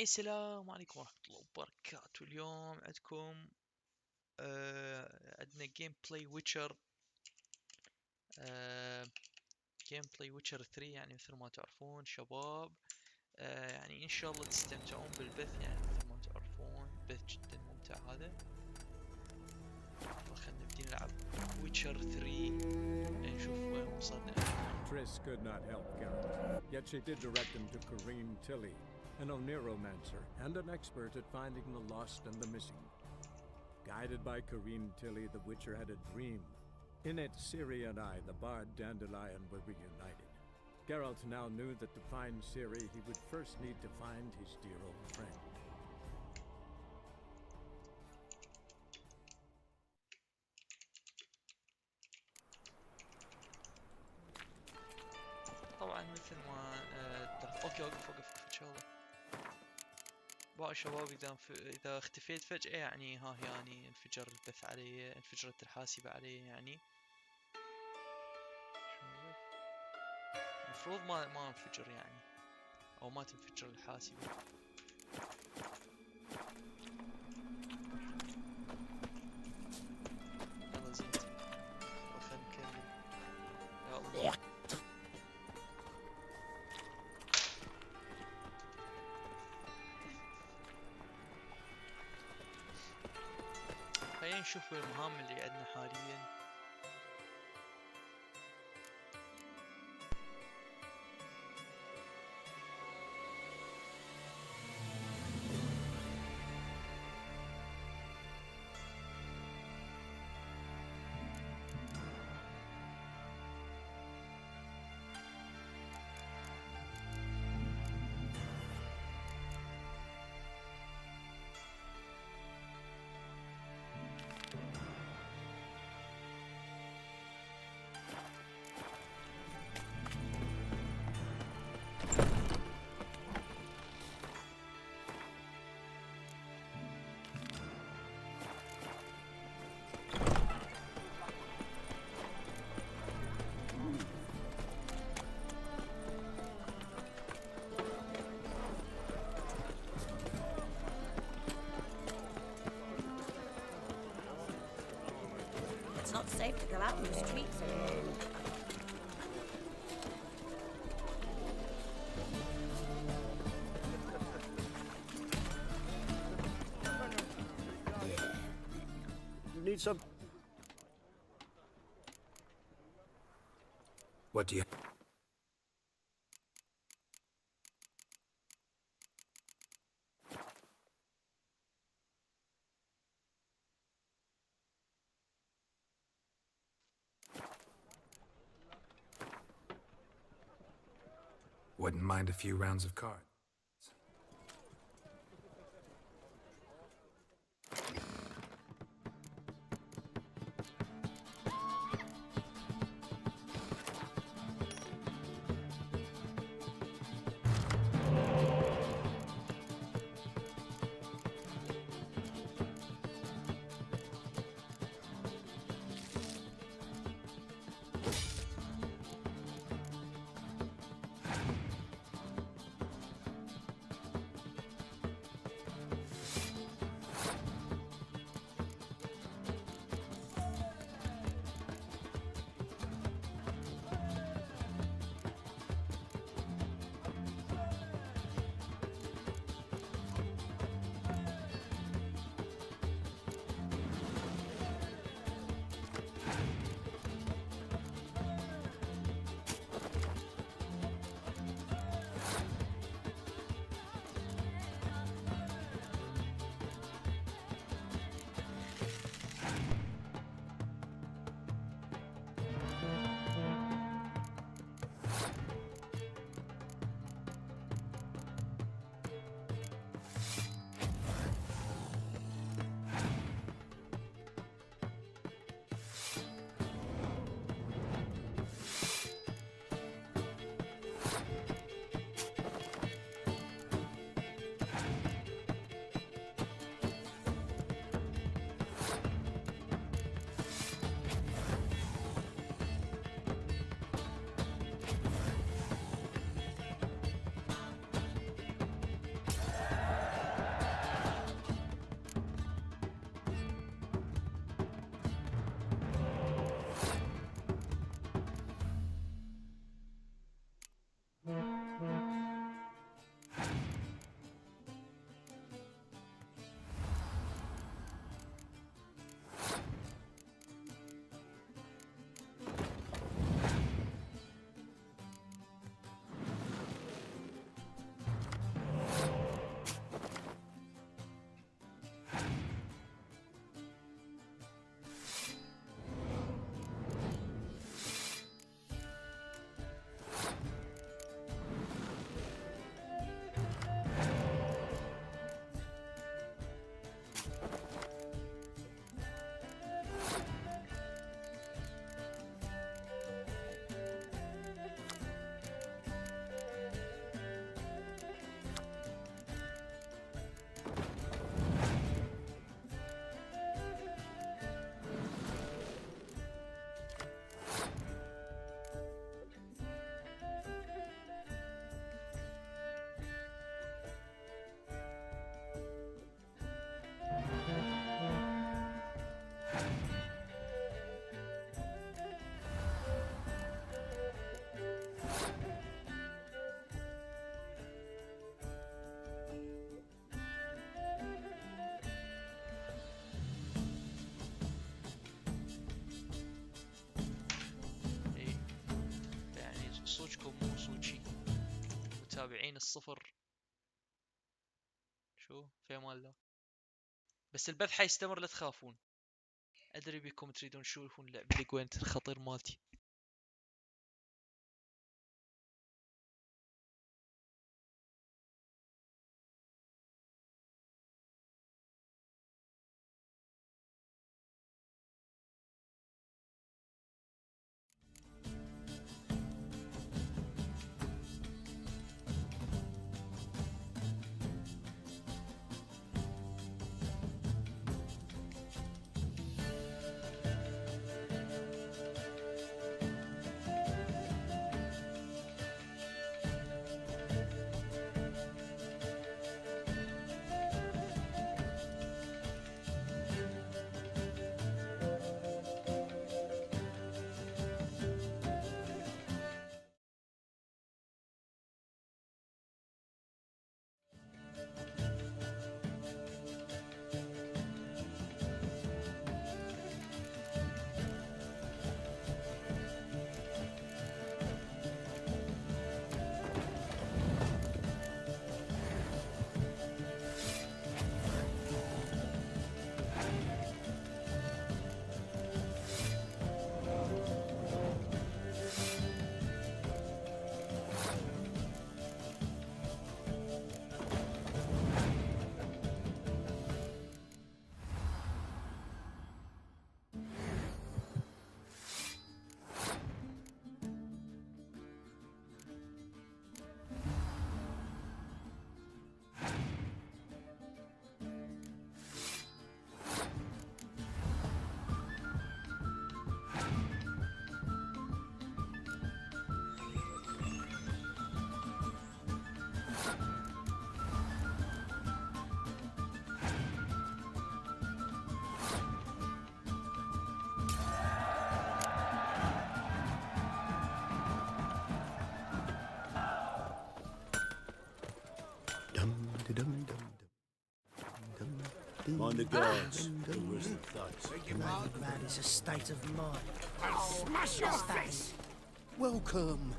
السلام عليكم ورحمة الله وبركاته. اليوم عندكم عندنا جيم بلاي ويتشر جيم بلاي ويتشر 3. يعني مثل ما تعرفون شباب، يعني ان شاء الله تستمتعون بالبث. يعني مثل ما تعرفون بث جدا ممتع هذا. خلينا نبدي نلعب ويتشر 3 نشوف وين وصلنا. Triss could not help Geralt, yet she did direct him to Corrine Tilly, an Oniromancer and an expert at finding the lost and the missing. Guided by Corrine Tilly, the Witcher had a dream. In it, Ciri and I, the bard Dandelion, were reunited. Geralt now knew that to find Ciri, he would first need to find his dear old friend. طبعا مثل ما اوكي اوقف ان شاء الله. باقي شباب اذا اختفيت فجأة يعني ها يعني انفجر البث علي، انفجرت الحاسبة علي. يعني المفروض ما انفجر يعني، او ما تنفجر الحاسبة. يلا زين، خلينا نكمل. يا الله، خلينا نشوف المهام اللي عندنا حاليا. It's not safe to go out in the streets anymore. You need some? What do you... Wouldn't mind a few rounds of cards. المتابعين الصفر. شو في امان الله. بس البث حيستمر، لا تخافون. ادري بيكم تريدون تشوفون لعب الجوينت الخطير مالتي. Mind the guards. The worst of thugs. That is a state of mind. I'll smash your face! Welcome.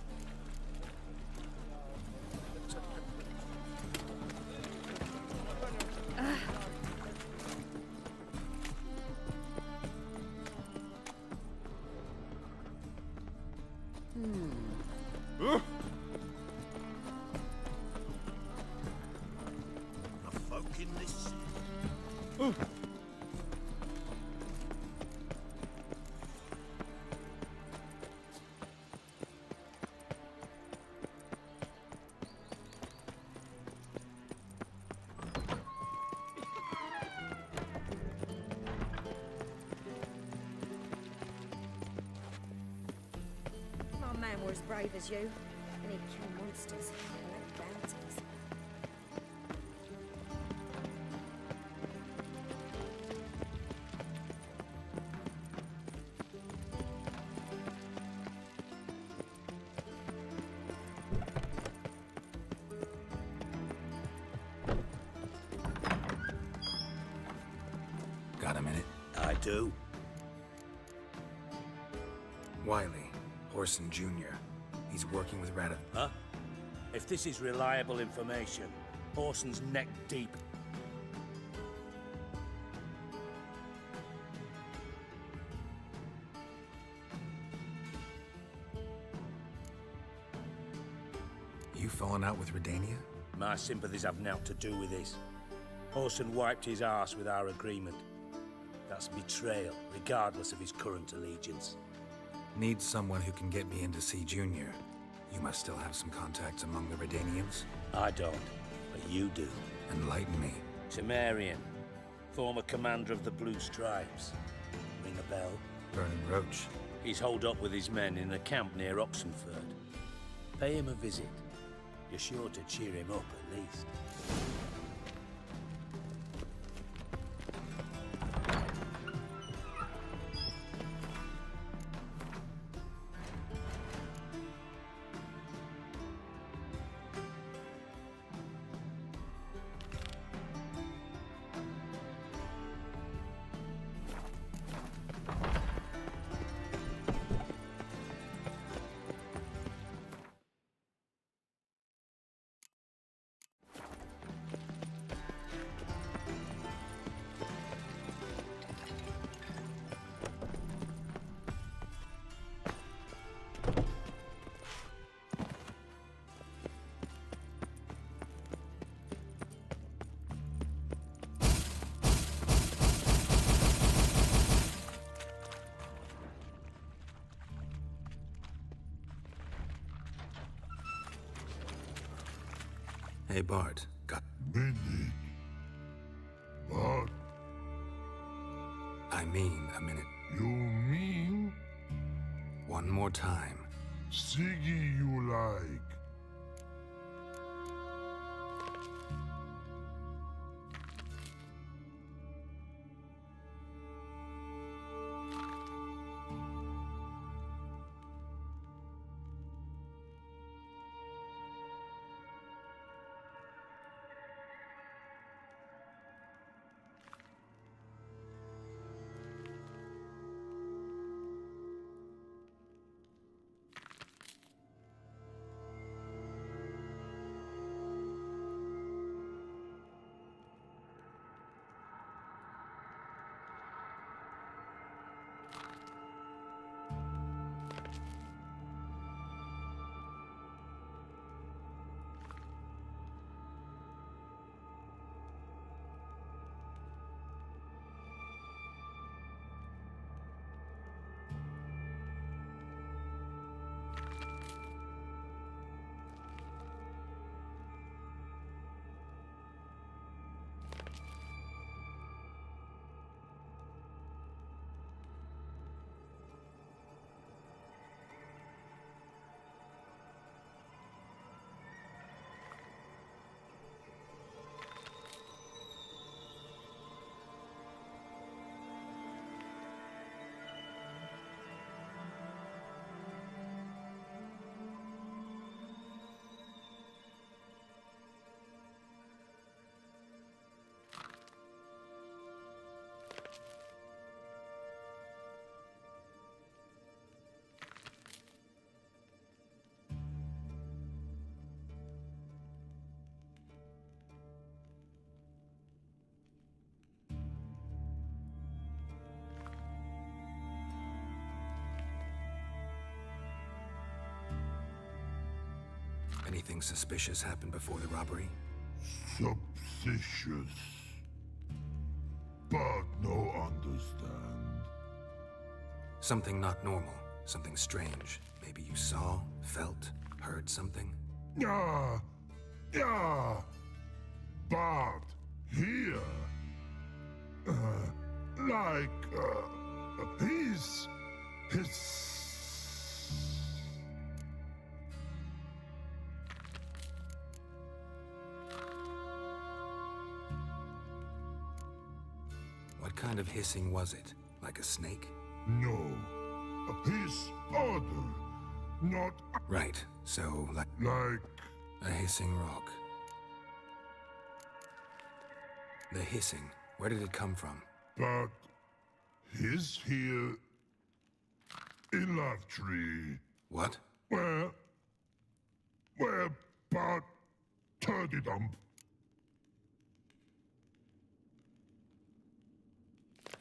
The folk in this. My man were as brave as you, and he'd kill monsters, collect bounties. Got a minute? I do. Wiley, Orson Jr. He's working with Radav. Huh? If this is reliable information, Orson's neck deep. You falling out with Redania? My sympathies have naught to do with this. Orson wiped his arse with our agreement. That's betrayal, regardless of his current allegiance. Need someone who can get me in to see Junior. You must still have some contacts among the Redanians. I don't, but you do. Enlighten me. Temerian, former commander of the Blue Stripes. Ring a bell? Vernon Roach. He's holed up with his men in a camp near Oxenford. Pay him a visit. You're sure to cheer him up at least. Hey, Bart. Got... Minute. But I mean a minute. you mean One more time. Siggy you like? Anything suspicious happened before the robbery? Suspicious. But no understand. Something not normal. Something strange. Maybe you saw, felt, heard something? Yeah. But here, his. What kind of hissing was it? Like a snake? No. His other. Not Right, so like like. a hissing rock. The hissing, where did it come from? But his here. In love tree. What? Where but turdy dump.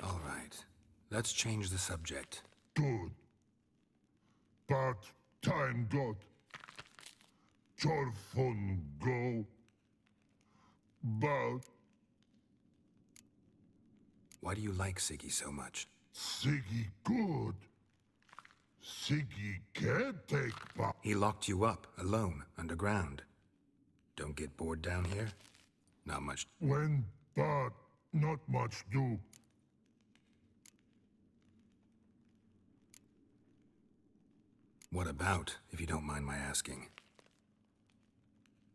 All right, let's change the subject. Good. But time got. Your phone go. But Why do you like Siggy so much? Siggy good. Siggy can't take back. He locked you up, alone, underground. Don't get bored down here? Not much. When but not much do. What about, if you don't mind my asking?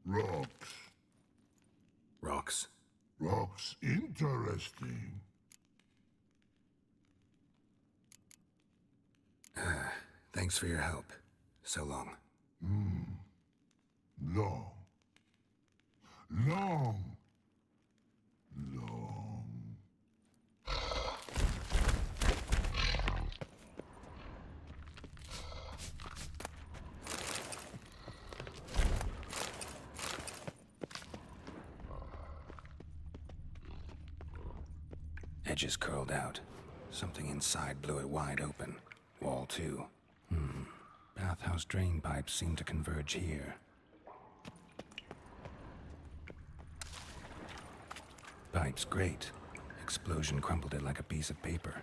Rocks. Rocks? Rocks interesting. Thanks for your help. So long. Long. Long. Edges curled out. Something inside blew it wide open. Wall too. Bathhouse drain pipes seem to converge here. Pipes, great. Explosion crumpled it like a piece of paper.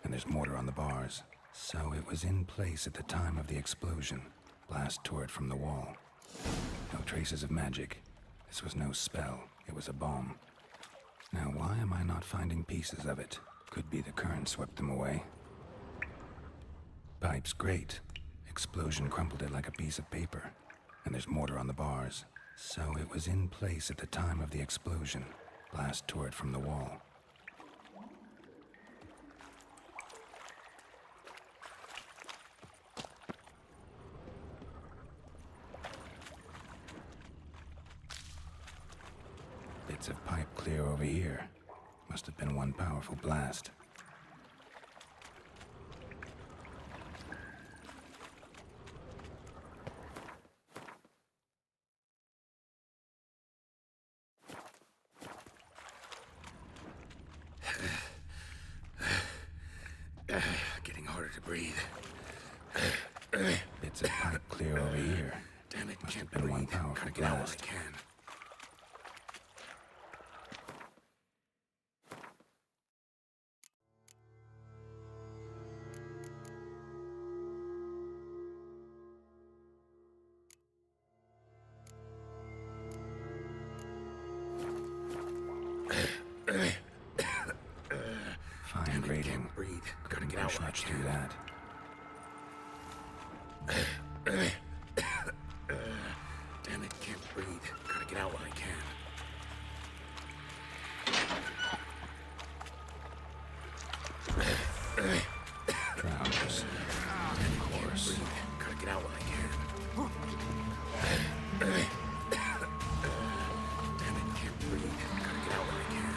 And there's mortar on the bars. So it was in place at the time of the explosion. Blast tore it from the wall. No traces of magic. This was no spell, it was a bomb. Now why am I not finding pieces of it? Could be the current swept them away. Pipe's great. Explosion crumpled it like a piece of paper. And there's mortar on the bars. So it was in place at the time of the explosion. Blast tore it from the wall. Bits of pipe clear over here. Must have been one powerful blast. Getting harder to breathe. Bits of pipe clear over here. Damn it, Must can't have been one breathe. powerful Gotta get out while I blast. can. Fine grating. Can't breathe. Gotta Couldn't get out push while I much can. through that. Damn it, can't breathe. Gotta get out while I can. Drowners. Of course. Gotta get out while I can. Damn it, can't breathe. Gotta get out while I can.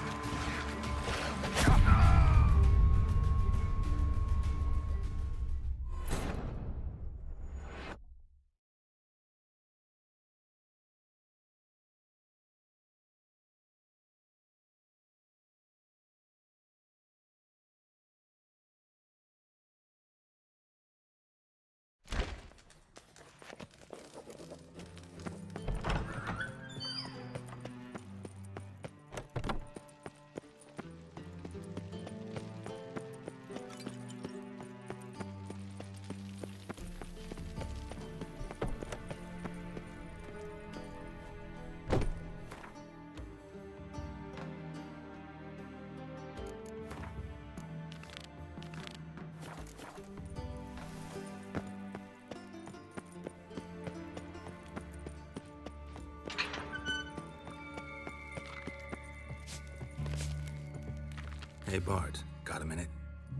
Hey Bart, got a minute?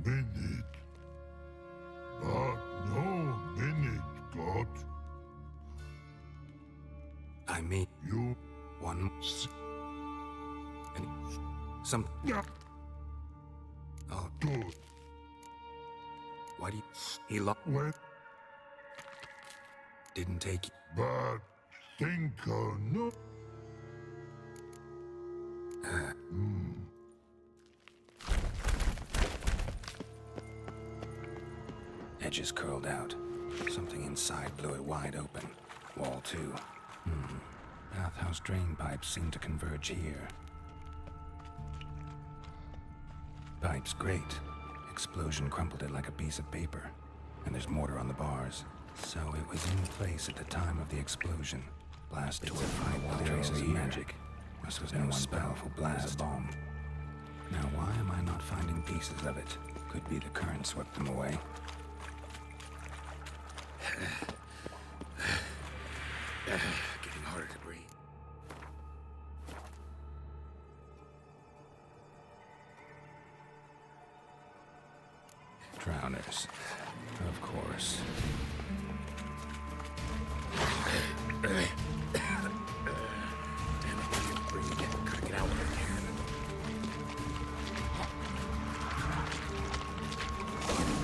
Minute. But no minute, God. I mean, You one... Some... yeah, Oh, good. why do you... He Wet, didn't take... but thinker no. Edges curled out. Something inside blew it wide open. Wall 2. Bathhouse drain pipes seem to converge here. Pipe's great. Explosion crumpled it like a piece of paper. And there's mortar on the bars. So it was in place at the time of the explosion. Blast tore it from the wall. Traces of magic. This was no one powerful blast. A bomb. Now why am I not finding pieces of it? Could be the current swept them away. Getting harder to breathe. Drowners. Of course. Damn it, can't breathe. Gotta get out while I can.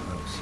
Close.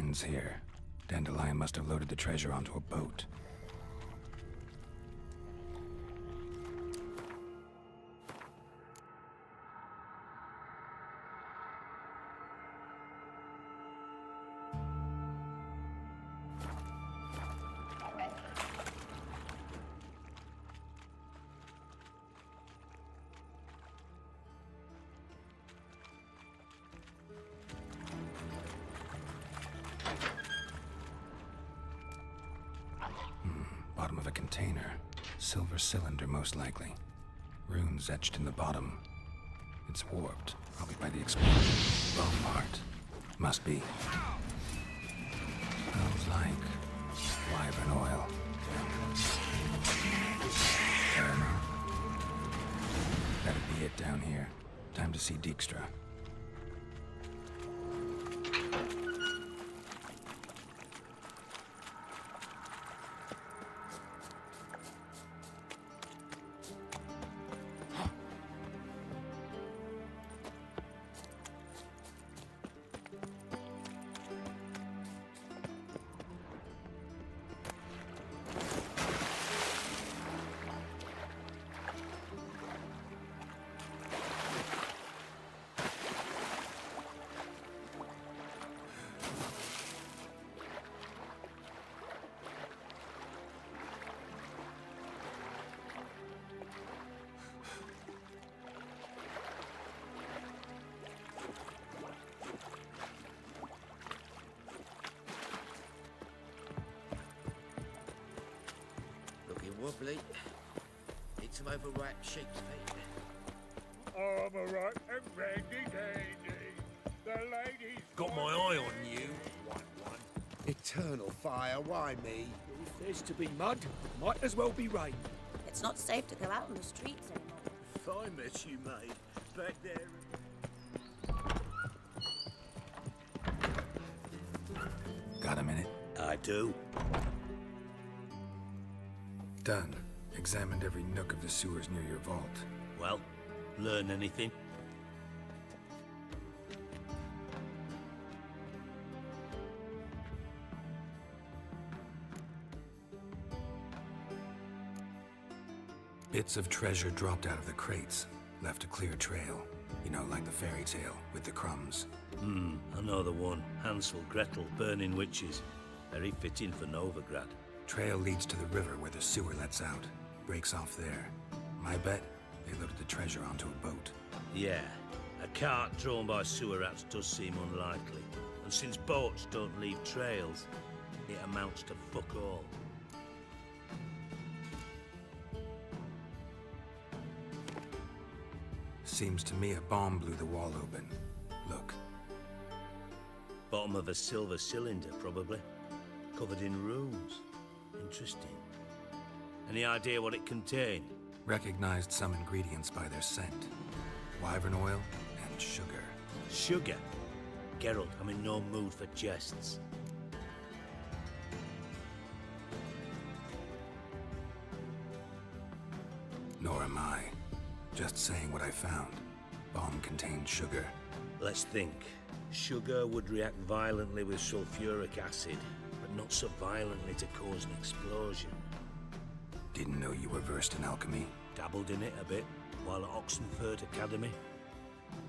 ends here. Dandelion must have loaded the treasure onto a boat. Bottom of a container. Silver cylinder, most likely. Runes etched in the bottom. It's warped, probably by the explosion. Bone part. Must be. Smells like wyvern oil. That'd be it down here. Time to see Dijkstra. Wobbly. Need some overripe sheep's feet. Overripe and ready, lady. The ladies. Got my eye on you. One. Eternal fire, why me? If there's to be mud, might as well be rain. It's not safe to go out on the streets anymore. If I met you, mate, back there. Got a minute? I do. Done. Examined every nook of the sewers near your vault. Well, learn anything? Bits of treasure dropped out of the crates. Left a clear trail. You know, like the fairy tale, with the crumbs. I know the one. Hansel, Gretel, burning witches. Very fitting for Novigrad. Trail leads to the river where the sewer lets out. Breaks off there. My bet, they loaded the treasure onto a boat. Yeah, a cart drawn by sewer rats does seem unlikely. And since boats don't leave trails, it amounts to fuck all. Seems to me a bomb blew the wall open. Look. Bottom of a silver cylinder, probably. Covered in runes. Interesting. Any idea what it contained? Recognized some ingredients by their scent. Wyvern oil and sugar. Sugar? Geralt, I'm in no mood for jests. Nor am I. Just saying what I found. Bomb contained sugar. Let's think. Sugar would react violently with sulfuric acid, but not so violently to cause an explosion. Didn't know you were versed in alchemy. Dabbled in it a bit while at Oxenford Academy.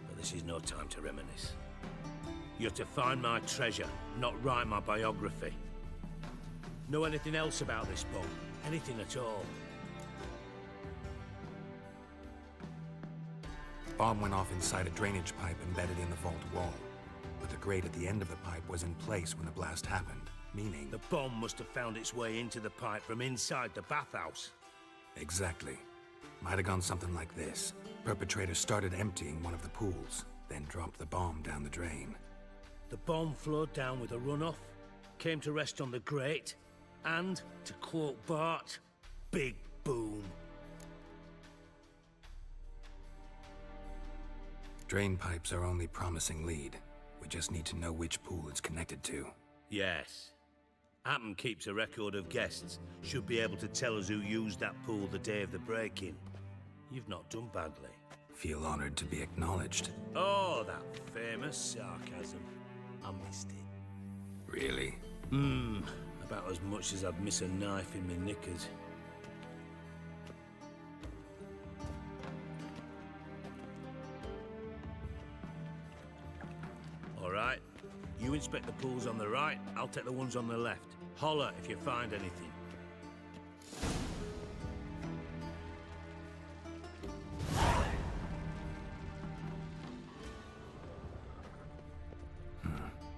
But this is no time to reminisce. You're to find my treasure, not write my biography. Know anything else about this book? Anything at all? Bomb went off inside a drainage pipe embedded in the vault wall. But the grate at the end of the pipe was in place when the blast happened, meaning... The bomb must have found its way into the pipe from inside the bathhouse. Exactly. Might have gone something like this. Perpetrator started emptying one of the pools, then dropped the bomb down the drain. The bomb flowed down with a runoff, came to rest on the grate, and, to quote Bart, big boom. Drain pipes are only promising lead. We just need to know which pool it's connected to. Yes. Appen keeps a record of guests. Should be able to tell us who used that pool the day of the break-in. You've not done badly. Feel honored to be acknowledged. Oh, that famous sarcasm. I missed it. Really? About as much as I'd miss a knife in my knickers. All right. You inspect the pools on the right, I'll take the ones on the left. Holler if you find anything.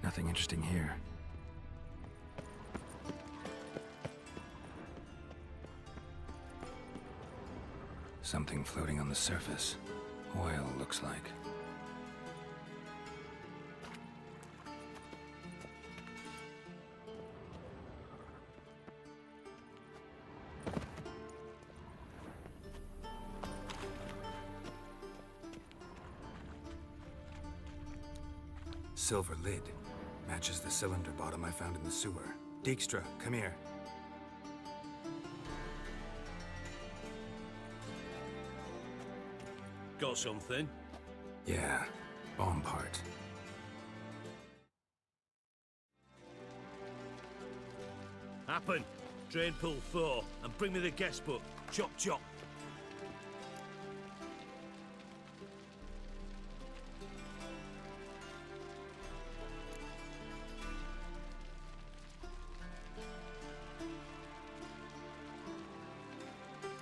Nothing interesting here. Something floating on the surface. Oil, looks like. Silver lid. Matches the cylinder bottom I found in the sewer. Dijkstra, come here. Got something? Yeah, bomb part. Happen. Drain pool 4, and bring me the guest book. Chop chop.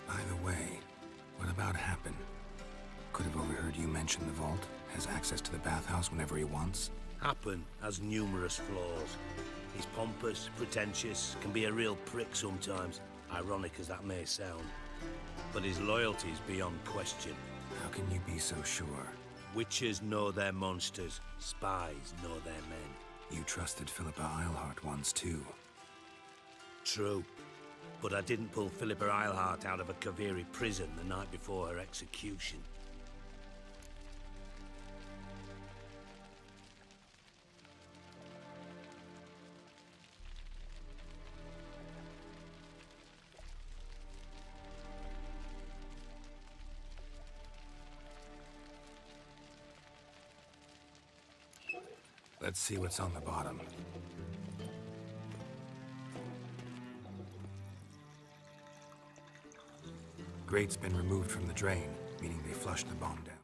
By the way, what about Happen? Could have overheard you mention the vault. Has access to the bathhouse whenever he wants. Happen has numerous flaws. He's pompous, pretentious, can be a real prick sometimes, ironic as that may sound. But his loyalty's beyond question. How can you be so sure? Witches know their monsters, spies know their men. You trusted Philippa Eilhart once too. True. But I didn't pull Philippa Eilhart out of a Kaviri prison the night before her execution. Let's see what's on the bottom. Grate's been removed from the drain, meaning they flushed the bomb down.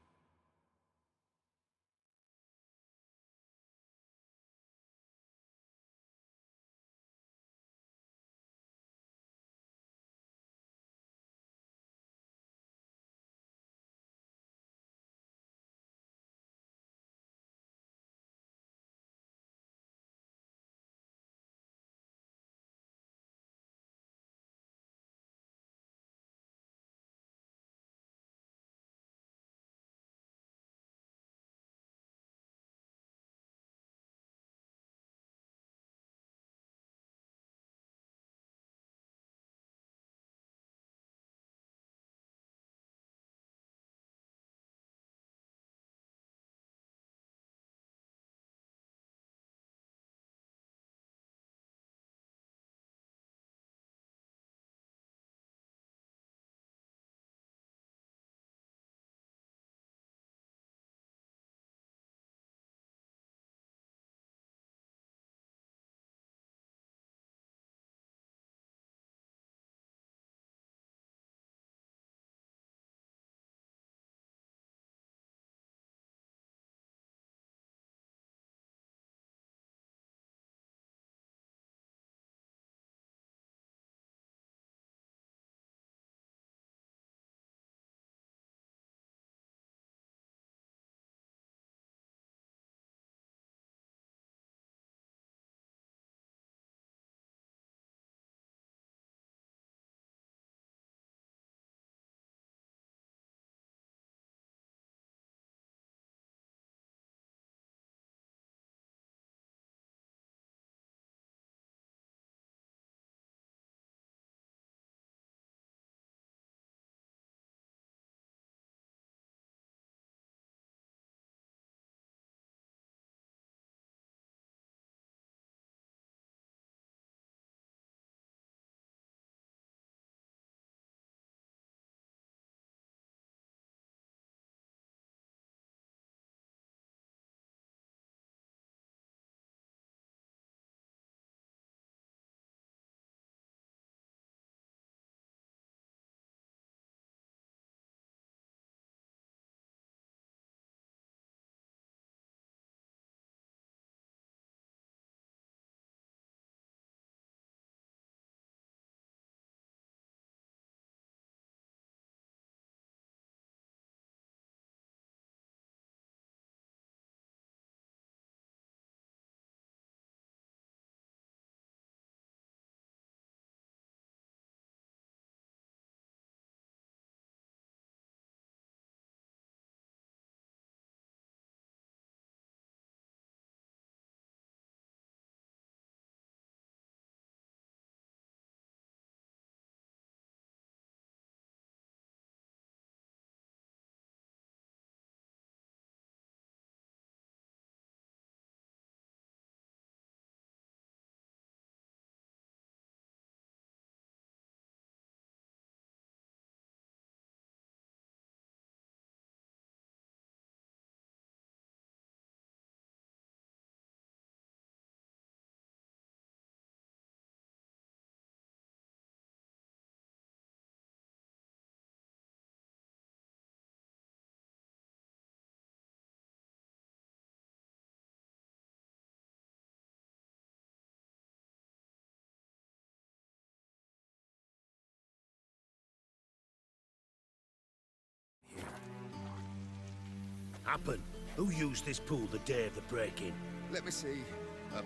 Happen. Who used this pool the day of the break-in? Let me see.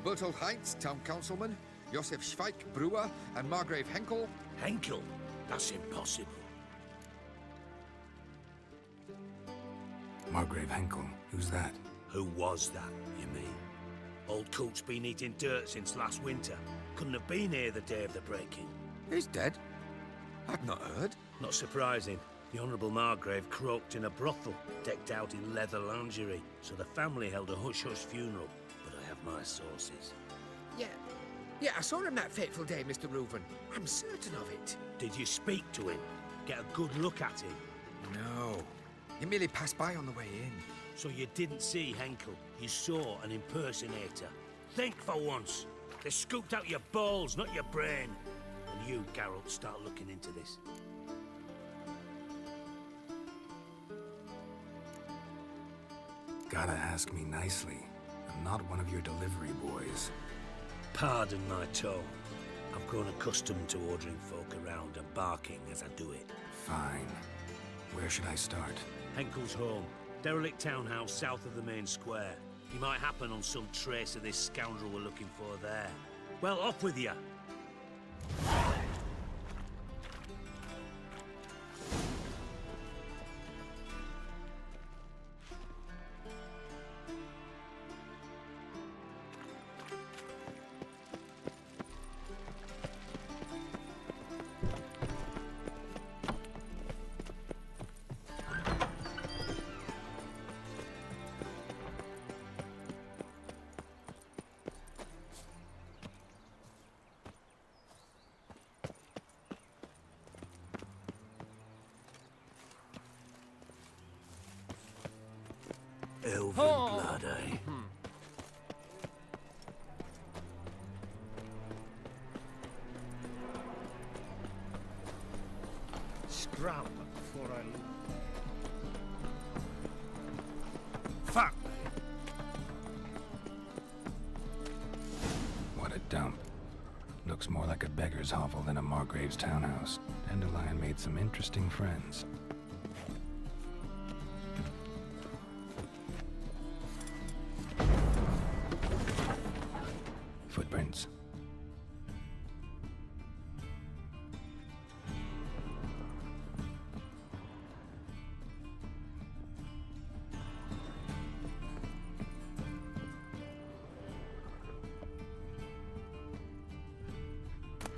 Bertold Heinz, town councilman, Josef Schweik, brewer, and Margrave Henkel. Henkel? That's impossible. Margrave Henkel, who's that? Who was that, you mean? Old Coot's been eating dirt since last winter. Couldn't have been here the day of the break-in. He's dead? I've not heard. Not surprising. The Honourable Margrave croaked in a brothel, decked out in leather lingerie, so the family held a hush-hush funeral. But I have my sources. Yeah, I saw him that fateful day, Mr. Reuven. I'm certain of it. Did you speak to him? Get a good look at him? No. He merely passed by on the way in. So you didn't see Henkel. You saw an impersonator. Think for once. They scooped out your balls, not your brain. And you, Geralt, start looking into this. Gotta ask me nicely. I'm not one of your delivery boys. Pardon my tone. I've grown accustomed to ordering folk around and barking as I do it. Fine. Where should I start? Henkel's home. Derelict townhouse south of the main square. You might happen on some trace of this scoundrel we're looking for there. Well, up with you! Elven blood, eh? Scram before I leave. Fuck! What a dump. Looks more like a beggar's hovel than a Margrave's townhouse. Dandelion made some interesting friends. Footprints.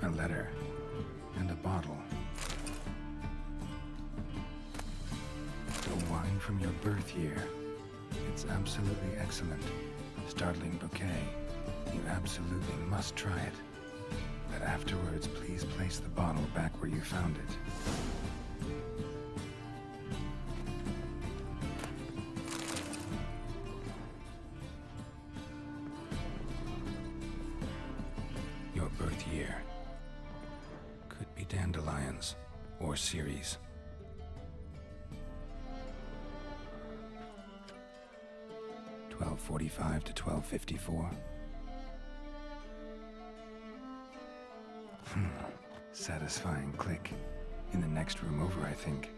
A letter. And a bottle. The wine from your birth year. It's absolutely excellent. Startling bouquet. You absolutely must try it. But afterwards, please place the bottle back where you found it. Your birth year. Could be dandelions or Ceres. .45 to 12:54. Satisfying click. In the next room over, I think.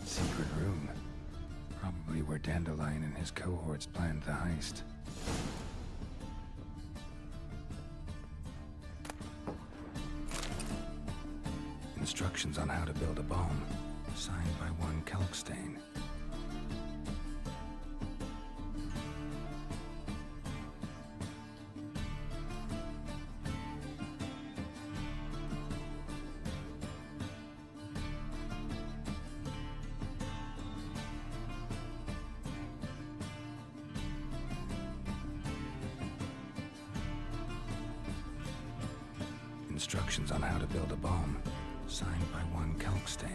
Secret room. Probably where Dandelion and his cohorts planned the heist. Instructions on how to build a bomb. Signed by one Kalkstain. Instructions on how to build a bomb, signed by one Kalkstain.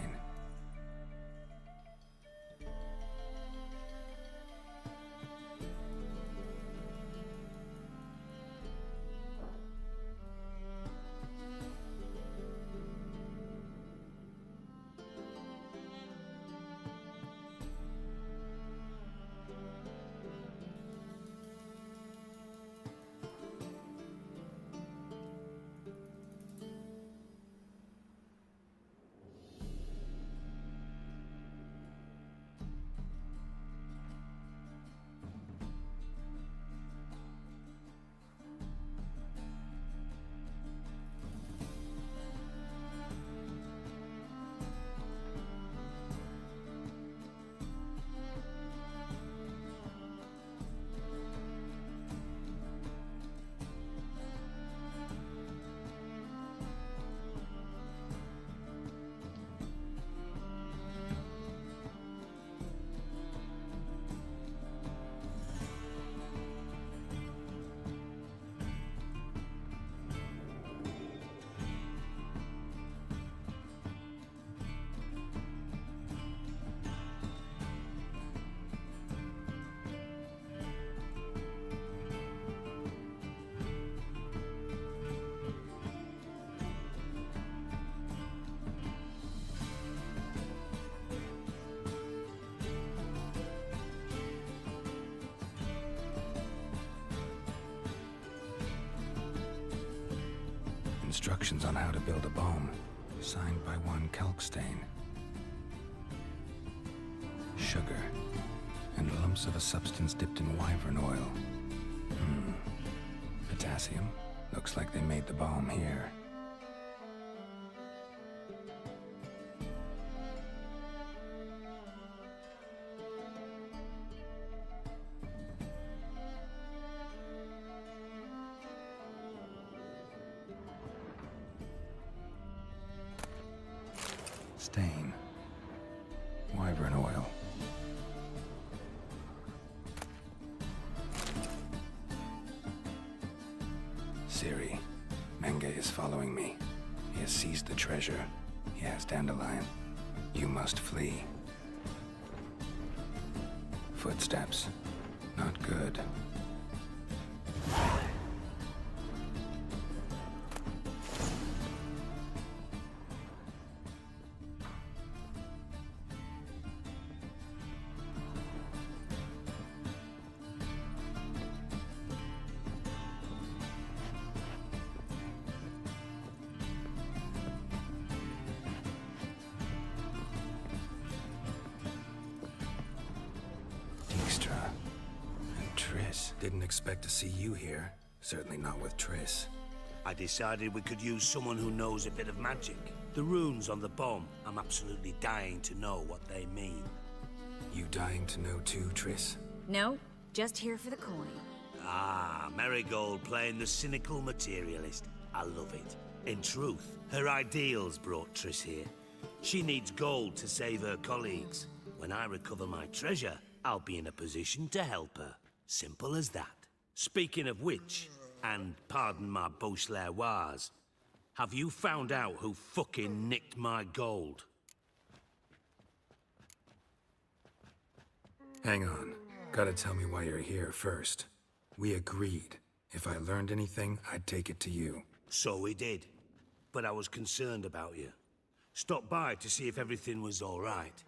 Instructions on how to build a bomb, signed by one Kalkstain. Sugar, and lumps of a substance dipped in wyvern oil. Potassium? Looks like they made the bomb here. Stain. Wyvern oil. Siri, Menge is following me. He has seized the treasure. He has Dandelion. You must flee. Footsteps. Not good. And Triss. Didn't expect to see you here. Certainly not with Triss. I decided we could use someone who knows a bit of magic. The runes on the bomb, I'm absolutely dying to know what they mean. You dying to know too, Triss? No, just here for the coin. Ah, Marigold playing the cynical materialist. I love it. In truth, her ideals brought Triss here. She needs gold to save her colleagues. When I recover my treasure, I'll be in a position to help her. Simple as that. Speaking of which, and pardon my Beauclervois, have you found out who fucking nicked my gold? Hang on. Gotta tell me why you're here first. We agreed. If I learned anything, I'd take it to you. So we did. But I was concerned about you. Stopped by to see if everything was all right.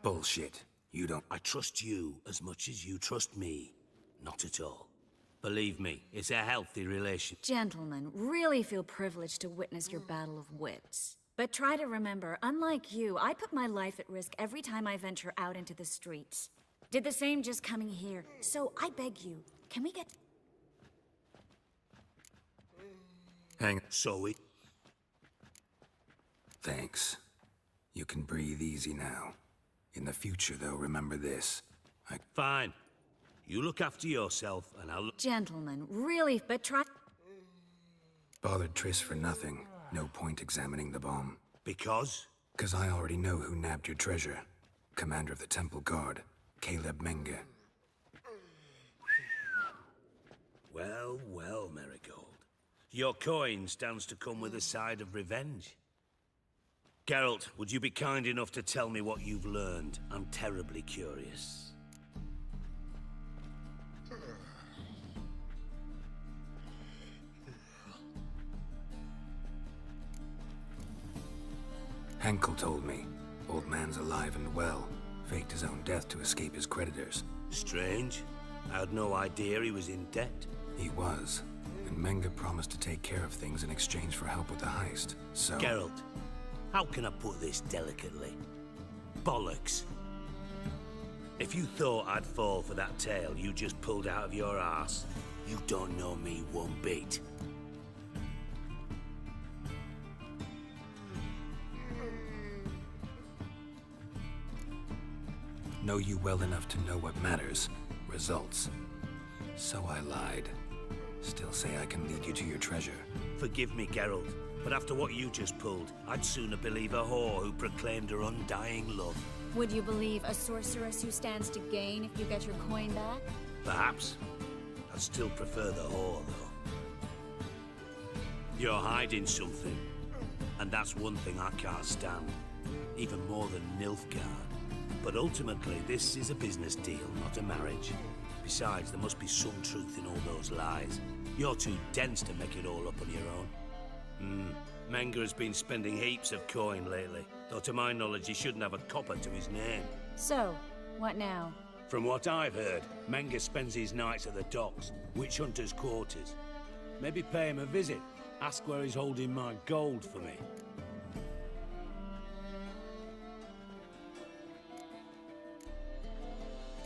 Bullshit. You don't... I trust you as much as you trust me. Not at all. Believe me, it's a healthy relation. Gentlemen, really feel privileged to witness your battle of wits. But try to remember, unlike you, I put my life at risk every time I venture out into the streets. Did the same just coming here. So I beg you, can we get... Hang... So we... Thanks. You can breathe easy now. In the future, though, remember this. Fine. You look after yourself, and I'll... Gentlemen, really, but try... Bothered Triss for nothing. No point examining the bomb. Because? 'Cause I already know who nabbed your treasure. Commander of the Temple Guard, Caleb Menge. Well, well, Marigold. Your coin stands to come with a side of revenge. Geralt, would you be kind enough to tell me what you've learned? I'm terribly curious. Henkel told me. Old man's alive and well. Faked his own death to escape his creditors. Strange. I had no idea he was in debt. He was. And Menge promised to take care of things in exchange for help with the heist. So... Geralt, how can I put this delicately? Bollocks. If you thought I'd fall for that tale you just pulled out of your arse, you don't know me one bit. Know you well enough to know what matters. Results. So I lied. Still say I can lead you to your treasure. Forgive me, Geralt, but after what you just pulled, I'd sooner believe a whore who proclaimed her undying love. Would you believe a sorceress who stands to gain if you get your coin back? Perhaps. I'd still prefer the whore, though. You're hiding something, and that's one thing I can't stand. Even more than Nilfgaard. But ultimately, this is a business deal, not a marriage. Besides, there must be some truth in all those lies. You're too dense to make it all up on your own. Menge has been spending heaps of coin lately, though to my knowledge he shouldn't have a copper to his name. So, what now? From what I've heard, Menga spends his nights at the docks, witch hunters' quarters. Maybe pay him a visit. Ask where he's holding my gold for me.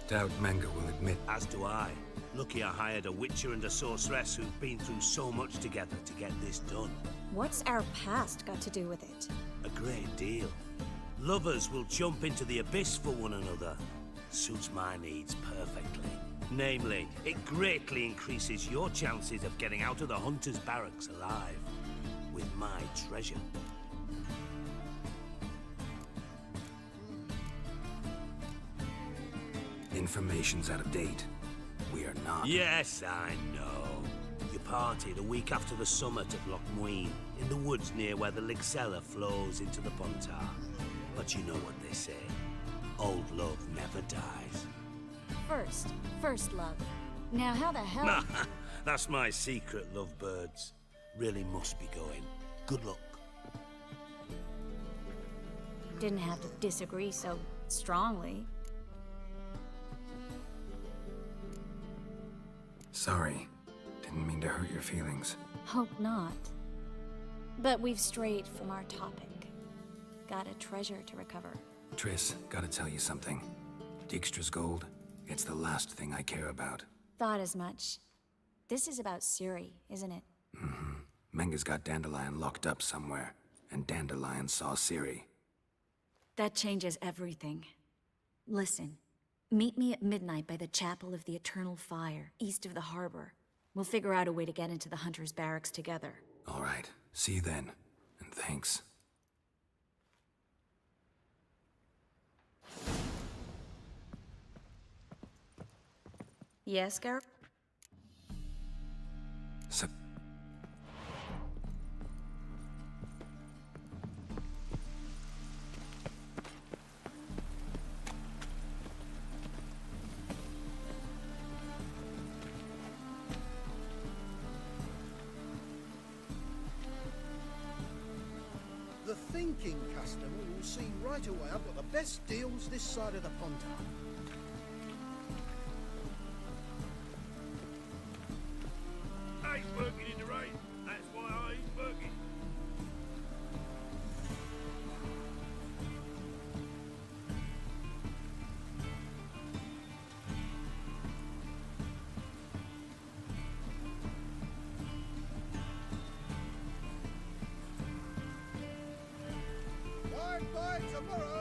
Doubt Menga will admit. As do I. Lucky I hired a witcher and a sorceress who've been through so much together to get this done. What's our past got to do with it? A great deal. Lovers will jump into the abyss for one another. Suits my needs perfectly. Namely, it greatly increases your chances of getting out of the hunter's barracks alive. With my treasure. Information's out of date. We are not. Yes, I know. You partied a week after the summit of Loch Muin, in the woods near where the Lixella flows into the Pontar. But you know what they say. Old love never dies. First love. Now how the hell... That's my secret, lovebirds. Really must be going. Good luck. Didn't have to disagree so strongly. Sorry. Didn't mean to hurt your feelings. Hope not. But we've strayed from our topic. Got a treasure to recover. Triss, gotta tell you something. Dijkstra's gold, it's the last thing I care about. Thought as much. This is about Ciri, isn't it? Mm-hmm. Menga's got Dandelion locked up somewhere, and Dandelion saw Ciri. That changes everything. Listen, meet me at midnight by the Chapel of the Eternal Fire, east of the harbor. We'll figure out a way to get into the Hunter's barracks together. All right. See you then. And thanks. Yes, Garrett? So... The thinking customer will see right away I've got the best deals this side of the Pontar. I ain't working in the rain. That's why I ain't working. Bye-bye tomorrow!